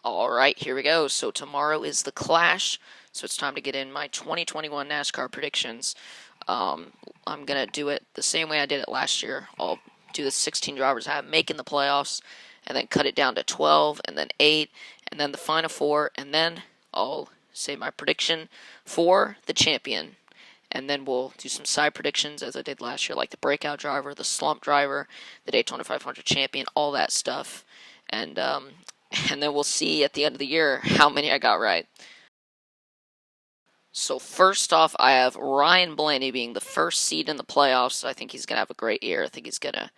Alright, here we go. So tomorrow is the Clash, so it's time to get in my 2021 NASCAR predictions. Um, I'm going to do it the same way I did it last year. I'll do the 16 drivers I have making the playoffs, and then cut it down to 12, and then 8, and then the final 4, and then I'll say my prediction for the champion. And then we'll do some side predictions as I did last year, like the breakout driver, the slump driver, the Daytona 500 champion, all that stuff. And and then we'll see at the end of the year how many I got right. So first off, I have Ryan Blaney being the first seed in the playoffs. I think he's gonna have a great year. I think he's gonna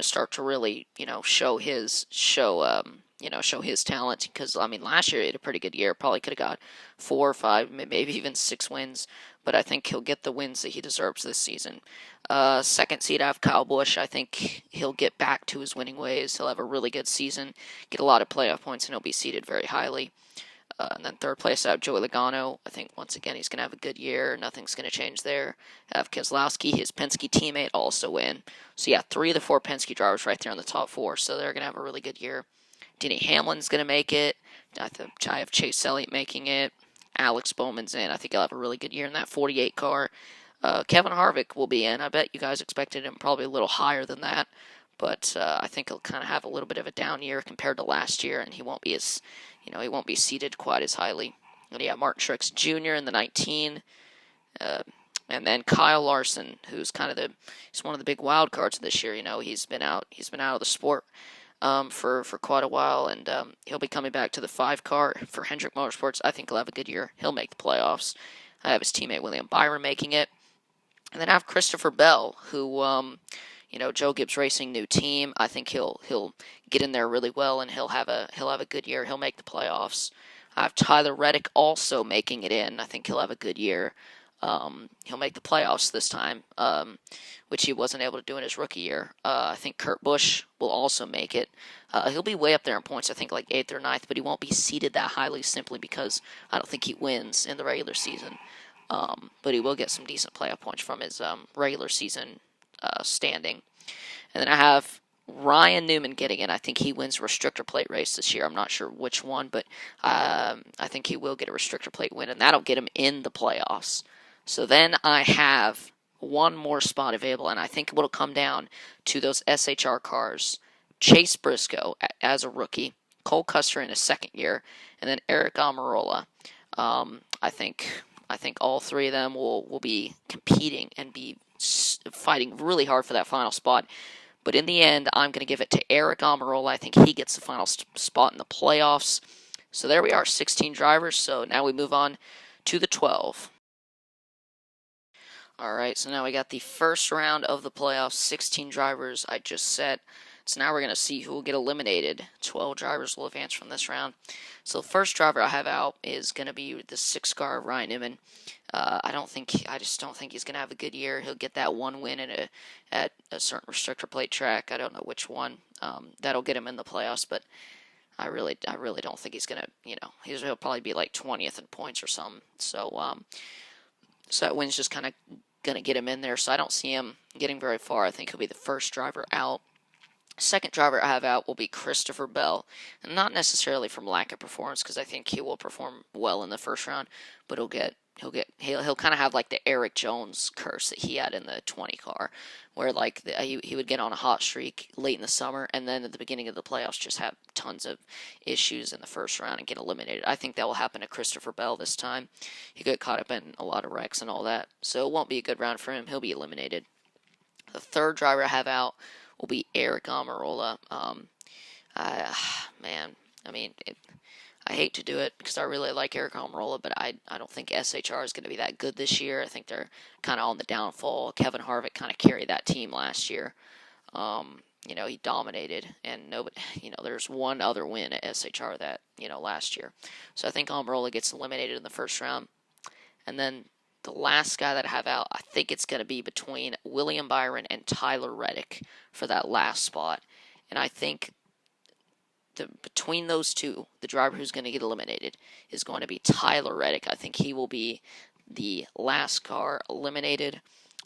start to really show his talent. Because I mean last year he had a pretty good year. Probably could have got 4 or 5, maybe even 6 wins. But I think he'll get the wins that he deserves this season. Second seed, I have Kyle Busch. I think he'll get back to his winning ways. He'll have a really good season, get a lot of playoff points, and he'll be seeded very highly. And then third place, I have Joey Logano. I think once again he's going to have a good year. Nothing's going to change there. I have Keselowski, his Penske teammate, also win. So yeah, 3 of the 4 Penske drivers right there in the top 4. So they're going to have a really good year. Denny Hamlin's going to make it. I have Chase Elliott making it. Alex Bowman's in. I think he'll have a really good year in that 48 car. Kevin Harvick will be in. I bet you guys expected him probably a little higher than that. But I think he'll kind of have a little bit of a down year compared to last year, and he won't be seated quite as highly. And yeah, Martin Truex Jr. in the 19, and then Kyle Larson, who's he's one of the big wild cards this year. He's been out of the sport for quite a while, and he'll be coming back to the 5 car for Hendrick Motorsports. I think he'll have a good year. He'll make the playoffs. I have his teammate William Byron making it, and then I have Christopher Bell, who Joe Gibbs Racing new team. I think he'll get in there really well, and he'll have a good year. He'll make the playoffs. I have Tyler Reddick also making it in. I think he'll have a good year. He'll make the playoffs this time, which he wasn't able to do in his rookie year. I think Kurt Busch will also make it. He'll be way up there in points, I think like 8th or 9th, but he won't be seeded that highly simply because I don't think he wins in the regular season. But he will get some decent playoff points from his regular season standing. And then I have Ryan Newman getting in. I think he wins a restrictor plate race this year. I'm not sure which one, but I think he will get a restrictor plate win, and that'll get him in the playoffs. So then I have one more spot available, and I think it'll come down to those SHR cars. Chase Briscoe as a rookie, Cole Custer in his second year, and then Eric Almirola. I think all 3 of them will be competing and be fighting really hard for that final spot. But in the end, I'm going to give it to Eric Almirola. I think he gets the final spot in the playoffs. So there we are, 16 drivers. So now we move on to the 12. Alright, so now we got the first round of the playoffs, 16 drivers I just set. So now we're going to see who will get eliminated. 12 drivers will advance from this round. So the first driver I have out is going to be the 6 car Ryan Newman. I just don't think he's going to have a good year. He'll get that 1 win at a certain restrictor plate track. I don't know which one. That'll get him in the playoffs, but I really don't think he's going to, he'll probably be like 20th in points or something. So that win's just kind of going to get him in there. So I don't see him getting very far. I think he'll be the first driver out. Second driver I have out will be Christopher Bell, and not necessarily from lack of performance, because I think he will perform well in the first round, but he'll kind of have like the Eric Jones curse that he had in the 20 car, where like he would get on a hot streak late in the summer, and then at the beginning of the playoffs just have tons of issues in the first round and get eliminated. I think that will happen to Christopher Bell this time. He got caught up in a lot of wrecks and all that, so it won't be a good round for him. He'll be eliminated. The third driver I have out will be Eric Almirola. I hate to do it because I really like Eric Almirola, but I don't think SHR is going to be that good this year. I think they're kind of on the downfall. Kevin Harvick kind of carried that team last year. He dominated, and nobody, there's one other win at SHR that, last year. So I think Almirola gets eliminated in the first round. And then the last guy that I have out, I think it's going to be between William Byron and Tyler Reddick for that last spot. And I think between those two, the driver who's going to get eliminated is going to be Tyler Reddick. I think he will be the last car eliminated.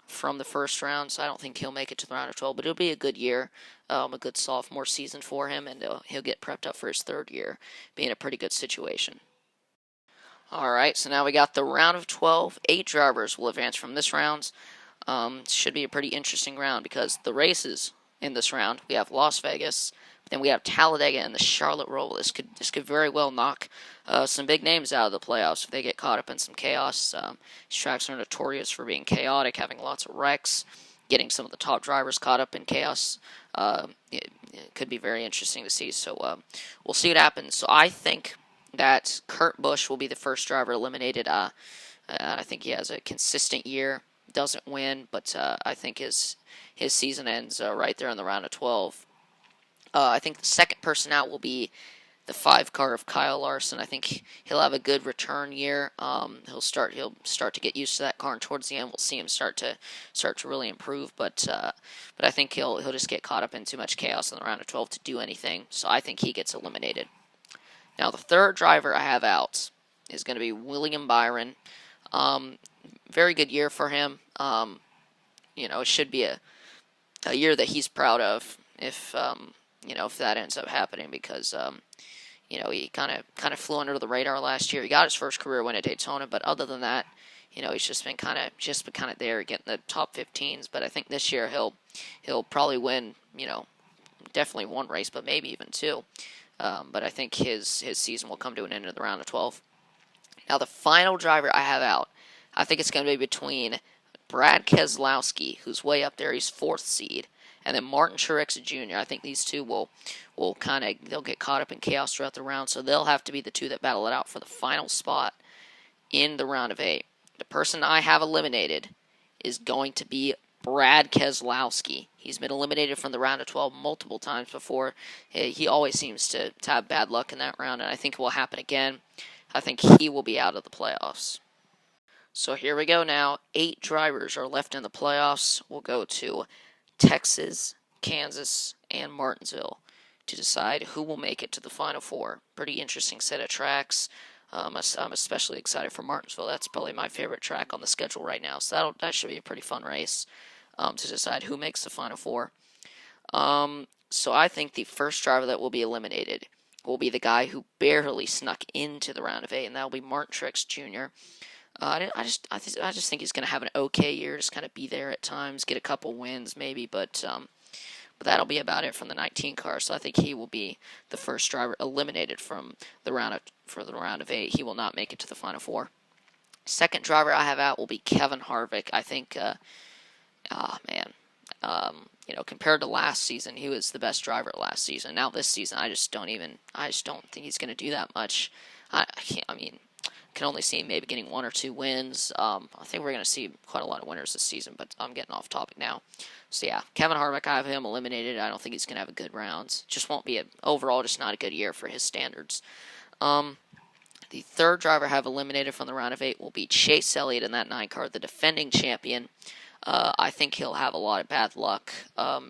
from the first round, so I don't think he'll make it to the round of 12. But it'll be a good year, a good sophomore season for him, and he'll get prepped up for his third year, being a pretty good situation. All right, so now we got the round of 12. 8 drivers will advance from this round. Should be a pretty interesting round because the races in this round, we have Las Vegas, then we have Talladega and the Charlotte Roval. This could very well knock some big names out of the playoffs if they get caught up in some chaos. These tracks are notorious for being chaotic, having lots of wrecks, getting some of the top drivers caught up in chaos. It could be very interesting to see. So we'll see what happens. So I think that Kurt Busch will be the first driver eliminated. I think he has a consistent year. Doesn't win, but I think his season ends right there in the round of 12. I think the second person out will be the 5 car of Kyle Larson. I think he'll have a good return year. He'll start to get used to that car, and towards the end we'll see him start to really improve. But I think he'll just get caught up in too much chaos in the round of 12 to do anything. So I think he gets eliminated. Now the third driver I have out is going to be William Byron. Very good year for him. It should be a year that he's proud of if that ends up happening because he kind of flew under the radar last year. He got his first career win at Daytona, but other than that, he's just been kind of there getting the top 15s. But I think this year he'll probably win, definitely one race, but maybe even two. But I think his season will come to an end in the round of 12. Now the final driver I have out, I think it's going to be between Brad Keselowski, who's way up there, he's 4th seed, and then Martin Truex Jr. I think these two they'll get caught up in chaos throughout the round, so they'll have to be the two that battle it out for the final spot in the round of 8. The person I have eliminated is going to be Brad Keselowski. He's been eliminated from the round of 12 multiple times before. He always seems to have bad luck in that round, and I think it will happen again. I think he will be out of the playoffs. So here we go now. 8 drivers are left in the playoffs. We'll go to Texas, Kansas, and Martinsville to decide who will make it to the Final Four. Pretty interesting set of tracks. I'm especially excited for Martinsville. That's probably my favorite track on the schedule right now. So that should be a pretty fun race to decide who makes the Final Four. So I think the first driver that will be eliminated will be the guy who barely snuck into the round of 8, and that will be Martin Truex Jr. I just think he's going to have an okay year, just kind of be there at times, get a couple wins maybe, but that'll be about it from the 19 car. So I think he will be the first driver eliminated from the round of 8. He will not make it to the Final Four. Second driver I have out will be Kevin Harvick. I think, compared to last season, he was the best driver last season. Now this season, I just don't think he's going to do that much. Can only see him maybe getting 1 or 2 wins. I think we're going to see quite a lot of winners this season, but I'm getting off topic now. So yeah, Kevin Harvick, I have him eliminated. I don't think he's going to have a good round. Just won't be overall just not a good year for his standards. The third driver I have eliminated from the round of 8 will be Chase Elliott in that 9 car, the defending champion. I think he'll have a lot of bad luck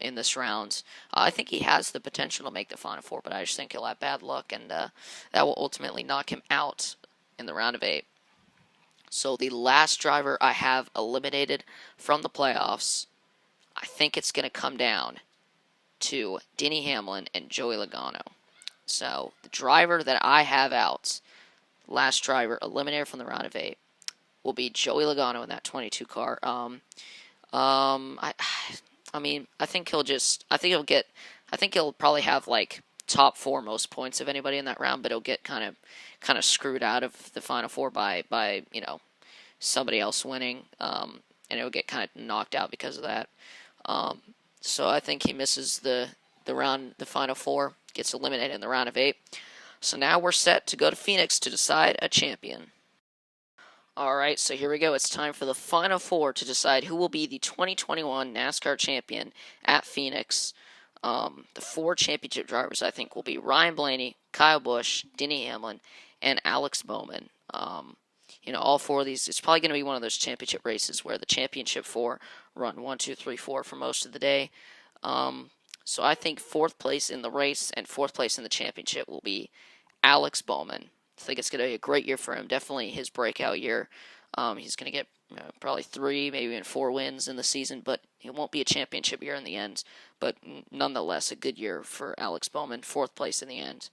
in this round. I think he has the potential to make the Final Four, but I just think he'll have bad luck, and that will ultimately knock him out in the round of 8. So the last driver I have eliminated from the playoffs, I think it's going to come down to Denny Hamlin and Joey Logano. So the driver that I have out, last driver eliminated from the round of 8, will be Joey Logano in that 22 car. I think he'll probably have like top 4 most points of anybody in that round, but he'll get kind of screwed out of the Final Four by somebody else winning, and he'll get kind of knocked out because of that. So I think he misses the Final Four, gets eliminated in the round of 8. So now we're set to go to Phoenix to decide a champion. Alright, so here we go. It's time for the Final Four to decide who will be the 2021 NASCAR champion at Phoenix. The 4 championship drivers, I think, will be Ryan Blaney, Kyle Busch, Denny Hamlin, and Alex Bowman. All 4 of these, it's probably going to be one of those championship races where the championship 4 run 1, 2, 3, 4 for most of the day. So I think 4th place in the race and 4th place in the championship will be Alex Bowman. I think it's going to be a great year for him. Definitely his breakout year. He's going to get probably 3, maybe even 4 wins in the season, but it won't be a championship year in the end. But nonetheless, a good year for Alex Bowman, 4th place in the end.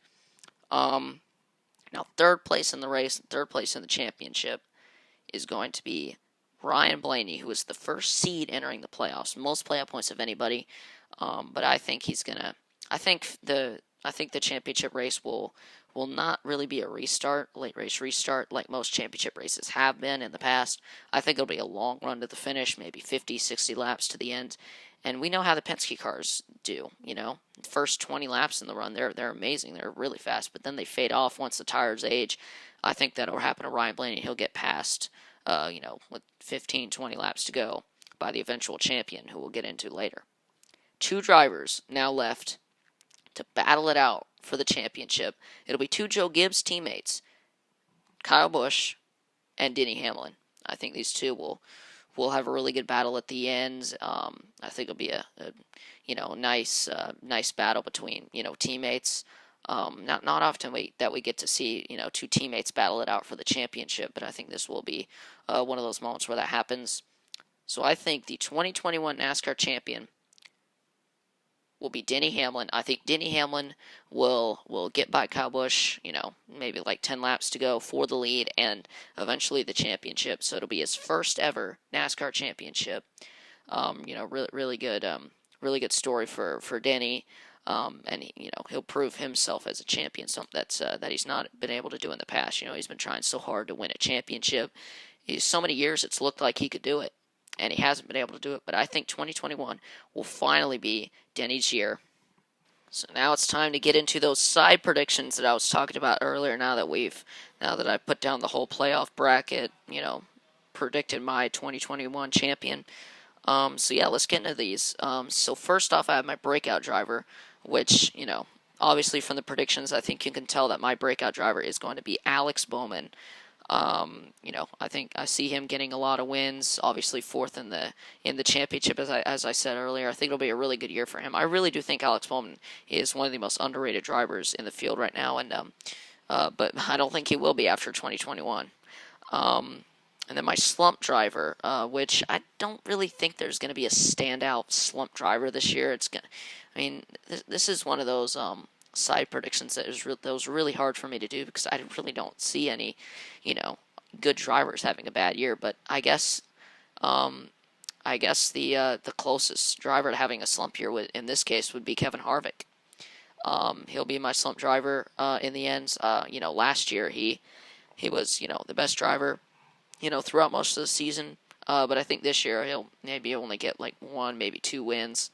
Now, 3rd place in the race, 3rd place in the championship is going to be Ryan Blaney, who is the first seed entering the playoffs, most playoff points of anybody. But I think he's gonna. I think the championship race will not really be a restart, late race restart, like most championship races have been in the past. I think it'll be a long run to the finish, maybe 50, 60 laps to the end. And we know how the Penske cars do, First 20 laps in the run, they're amazing. They're really fast, but then they fade off once the tires age. I think that'll happen to Ryan Blaney. He'll get past, with 15, 20 laps to go by the eventual champion, who we'll get into later. 2 drivers now left to battle it out for the championship. It'll be 2 Joe Gibbs teammates, Kyle Busch and Denny Hamlin. I think these 2 will have a really good battle at the end. I think it'll be a nice battle between teammates. Not often that we get to see 2 teammates battle it out for the championship, but I think this will be one of those moments where that happens. So I think the 2021 NASCAR champion will be Denny Hamlin. I think Denny Hamlin will get by Kyle Busch, maybe like 10 laps to go for the lead and eventually the championship. So it'll be his first ever NASCAR championship. Really good story for Denny. And he'll prove himself as a champion, something that he's not been able to do in the past. He's been trying so hard to win a championship. So many years it's looked like he could do it, and he hasn't been able to do it. But I think 2021 will finally be Denny's year. So now it's time to get into those side predictions that I was talking about earlier. Now that I put down the whole playoff bracket, predicted my 2021 champion. So yeah, let's get into these. So first off, I have my breakout driver, which, obviously from the predictions, I think you can tell that my breakout driver is going to be Alex Bowman. I think I see him getting a lot of wins. Obviously, 4th in the championship, as I said earlier. I think it'll be a really good year for him. I really do think Alex Bowman is one of the most underrated drivers in the field right now, and but I don't think he will be after 2021. And then my slump driver, which I don't really think there's going to be a standout slump driver this year. This is one of those side predictions that was really hard for me to do because I really don't see any, good drivers having a bad year. But I guess the closest driver to having a slump year in this case would be Kevin Harvick. He'll be my slump driver in the end. Last year he was the best driver throughout most of the season. But I think this year he'll maybe only get like 1, maybe 2 wins.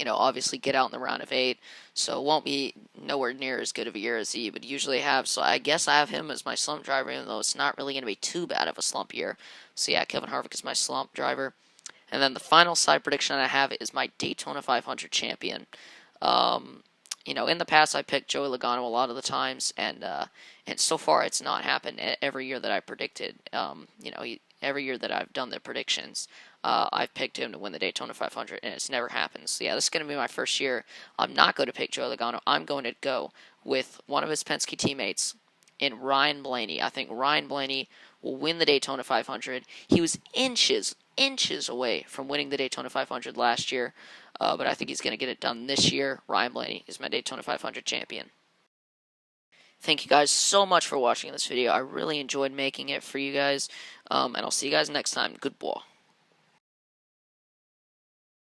Obviously get out in the round of 8, so it won't be nowhere near as good of a year as he would usually have. So I guess I have him as my slump driver, even though it's not really going to be too bad of a slump year. So yeah, Kevin Harvick is my slump driver. And then the final side prediction I have is my Daytona 500 champion. In the past I picked Joey Logano a lot of the times, and so far it's not happened every year that I predicted. Every year that I've done the predictions, I've picked him to win the Daytona 500, and it's never happened. So yeah, this is going to be my first year. I'm not going to pick Joey Logano. I'm going to go with one of his Penske teammates in Ryan Blaney. I think Ryan Blaney will win the Daytona 500. He was inches away from winning the Daytona 500 last year, but I think he's going to get it done this year. Ryan Blaney is my Daytona 500 champion. Thank you guys so much for watching this video. I really enjoyed making it for you guys, and I'll see you guys next time. Goodbye.